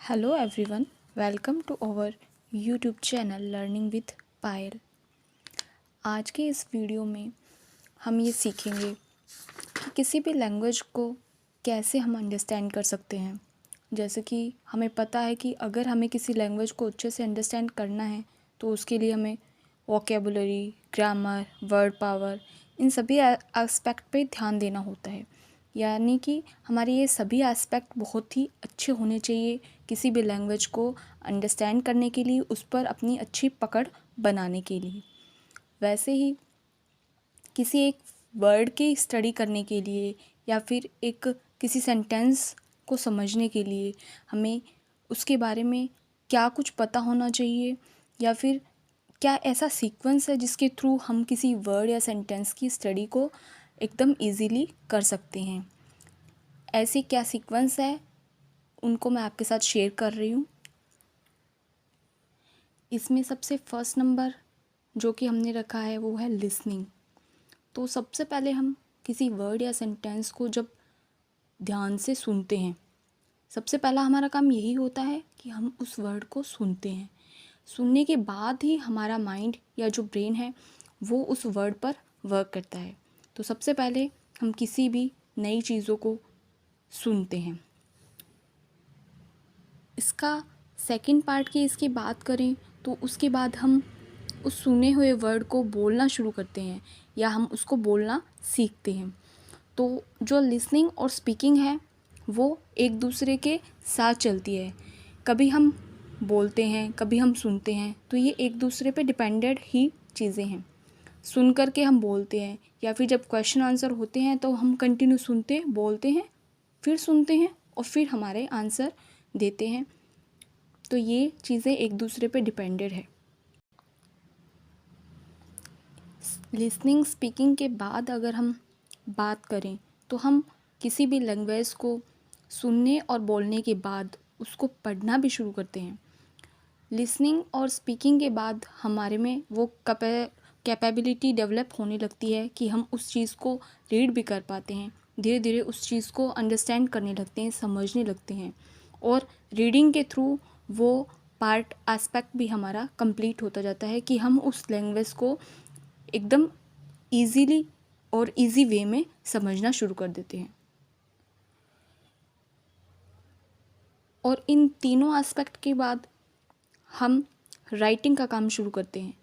Hello everyone, welcome to our YouTube channel Learning with पायल। आज के इस वीडियो में हम ये सीखेंगे कि किसी भी लैंग्वेज को कैसे हम अंडरस्टैंड कर सकते हैं। जैसे कि हमें पता है कि अगर हमें किसी लैंग्वेज को अच्छे से अंडरस्टैंड करना है तो उसके लिए हमें वोकेबुलरी, ग्रामर, वर्ड पावर, इन सभी एस्पेक्ट पे ध्यान देना होता है। यानी कि हमारे ये सभी एस्पेक्ट बहुत ही अच्छे होने चाहिए किसी भी लैंग्वेज को अंडरस्टैंड करने के लिए, उस पर अपनी अच्छी पकड़ बनाने के लिए। वैसे ही किसी एक वर्ड की स्टडी करने के लिए या फिर एक किसी सेंटेंस को समझने के लिए हमें उसके बारे में क्या कुछ पता होना चाहिए, या फिर क्या ऐसा सीक्वेंस है जिसके थ्रू हम किसी वर्ड या सेंटेंस की स्टडी को एकदम इजीली कर सकते हैं। ऐसे क्या सीक्वेंस है उनको मैं आपके साथ शेयर कर रही हूँ। इसमें सबसे फर्स्ट नंबर जो कि हमने रखा है वो है लिसनिंग। तो सबसे पहले हम किसी वर्ड या सेंटेंस को जब ध्यान से सुनते हैं, सबसे पहला हमारा काम यही होता है कि हम उस वर्ड को सुनते हैं। सुनने के बाद ही हमारा माइंड या जो ब्रेन है वो उस वर्ड पर वर्क करता है। तो सबसे पहले हम किसी भी नई चीज़ों को सुनते हैं। इसका सेकंड पार्ट की इसकी बात करें तो उसके बाद हम उस सुने हुए वर्ड को बोलना शुरू करते हैं या हम उसको बोलना सीखते हैं। तो जो लिसनिंग और स्पीकिंग है वो एक दूसरे के साथ चलती है। कभी हम बोलते हैं, कभी हम सुनते हैं, तो ये एक दूसरे पे डिपेंडेड ही चीज़ें हैं। सुन कर के हम बोलते हैं या फिर जब क्वेश्चन आंसर होते हैं तो हम कंटिन्यू सुनते बोलते हैं, फिर सुनते हैं और फिर हमारे आंसर देते हैं। तो ये चीज़ें एक दूसरे पे डिपेंडेड है। लिसनिंग स्पीकिंग के बाद अगर हम बात करें तो हम किसी भी लैंग्वेज को सुनने और बोलने के बाद उसको पढ़ना भी शुरू करते हैं। लिसनिंग और स्पीकिंग के बाद हमारे में वो कैपेबिलिटी डेवलप होने लगती है कि हम उस चीज़ को रीड भी कर पाते हैं। धीरे धीरे उस चीज़ को अंडरस्टैंड करने लगते हैं, समझने लगते हैं, और रीडिंग के थ्रू वो पार्ट एस्पेक्ट भी हमारा कंप्लीट होता जाता है कि हम उस लैंग्वेज को एकदम इजीली और इजी वे में समझना शुरू कर देते हैं। और इन तीनों एस्पेक्ट के बाद हम राइटिंग का काम शुरू करते हैं।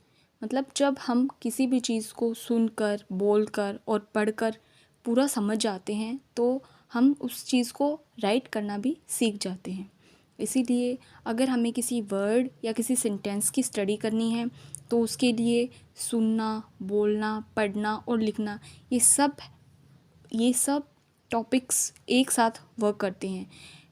मतलब जब हम किसी भी चीज़ को सुनकर, बोलकर और पढ़कर पूरा समझ जाते हैं तो हम उस चीज़ को राइट करना भी सीख जाते हैं। इसीलिए अगर हमें किसी वर्ड या किसी सेंटेंस की स्टडी करनी है तो उसके लिए सुनना, बोलना, पढ़ना और लिखना, ये सब टॉपिक्स एक साथ वर्क करते हैं।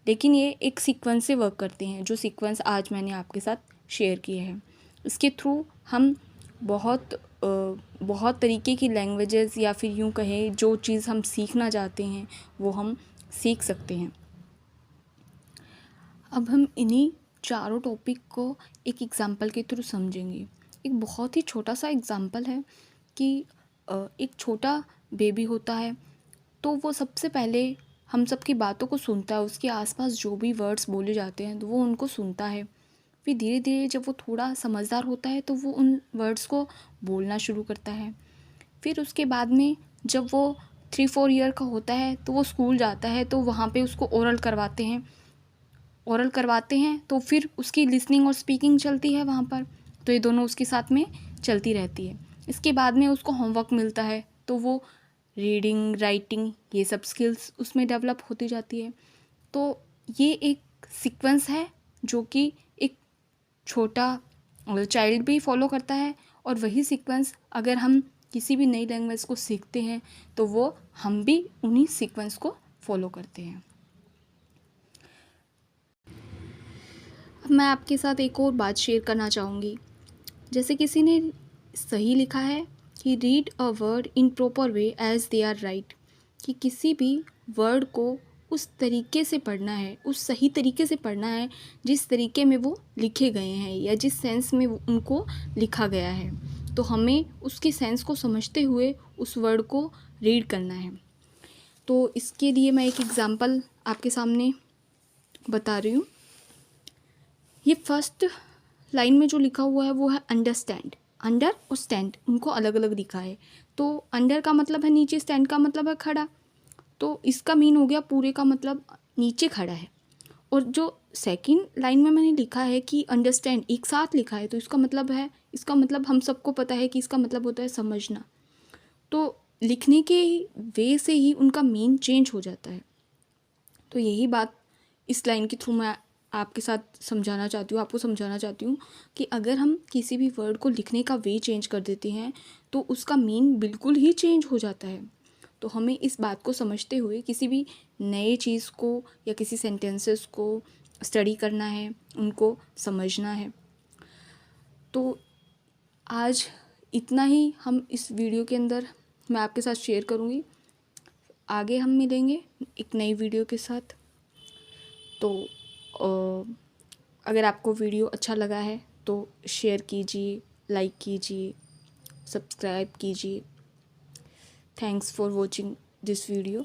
लेकिन ये एक सीक्वेंस से वर्क करते हैं, जो सीक्वेंस आज मैंने आपके साथ शेयर किए हैं। इसके थ्रू हम बहुत तरीके की लैंग्वेजेस या फिर यूँ कहें जो चीज़ हम सीखना चाहते हैं वो हम सीख सकते हैं। अब हम इन्हीं चारों टॉपिक को एक एग्ज़ाम्पल के थ्रू समझेंगे। एक बहुत ही छोटा सा एग्ज़ाम्पल है कि एक छोटा बेबी होता है तो वो सबसे पहले हम सब की बातों को सुनता है। उसके आसपास जो भी वर्ड्स बोले जाते हैं तो वो उनको सुनता है। फिर धीरे धीरे जब वो थोड़ा समझदार होता है तो वो उन वर्ड्स को बोलना शुरू करता है। फिर उसके बाद में जब वो 3-4 ईयर का होता है तो वो स्कूल जाता है, तो वहाँ पे उसको ओरल करवाते हैं तो फिर उसकी लिसनिंग और स्पीकिंग चलती है वहाँ पर। तो ये दोनों उसके साथ में चलती रहती है। इसके बाद में उसको होमवर्क मिलता है तो वो रीडिंग, राइटिंग, ये सब स्किल्स उसमें डेवलप होती जाती है। तो ये एक सीक्वेंस है जो कि एक छोटा चाइल्ड भी फॉलो करता है, और वही सीक्वेंस अगर हम किसी भी नई लैंग्वेज को सीखते हैं तो वो हम भी उन्हीं सीक्वेंस को फॉलो करते हैं। अब मैं आपके साथ एक और बात शेयर करना चाहूँगी। जैसे किसी ने सही लिखा है कि read a word in proper way as they are right, कि किसी भी वर्ड को उस तरीके से पढ़ना है, उस सही तरीके से पढ़ना है जिस तरीके में वो लिखे गए हैं या जिस सेंस में उनको लिखा गया है। तो हमें उसके सेंस को समझते हुए उस वर्ड को रीड करना है। तो इसके लिए मैं एक एग्ज़ाम्पल आपके सामने बता रही हूँ। ये फर्स्ट लाइन में जो लिखा हुआ है वो है अंडरस्टैंड। अंडर और स्टैंड उनको अलग अलग लिखा है। तो अंडर का मतलब है नीचे, स्टैंड का मतलब है खड़ा। तो इसका मीन हो गया पूरे का मतलब नीचे खड़ा है। और जो सेकंड लाइन में मैंने लिखा है कि अंडरस्टैंड एक साथ लिखा है, तो इसका मतलब हम सबको पता है कि इसका मतलब होता है समझना। तो लिखने के वे से ही उनका मीन चेंज हो जाता है। तो यही बात इस लाइन के थ्रू मैं आपके साथ समझाना चाहती हूँ, आपको समझाना चाहती हूँ कि अगर हम किसी भी वर्ड को लिखने का वे चेंज कर देते हैं तो उसका मीन बिल्कुल ही चेंज हो जाता है। तो हमें इस बात को समझते हुए किसी भी नए चीज़ को या किसी सेंटेंसेस को स्टडी करना है, उनको समझना है। तो आज इतना ही हम इस वीडियो के अंदर मैं आपके साथ शेयर करूँगी। आगे हम मिलेंगे एक नई वीडियो के साथ। तो अगर आपको वीडियो अच्छा लगा है तो शेयर कीजिए, लाइक कीजिए, सब्सक्राइब कीजिए। Thanks for watching this video.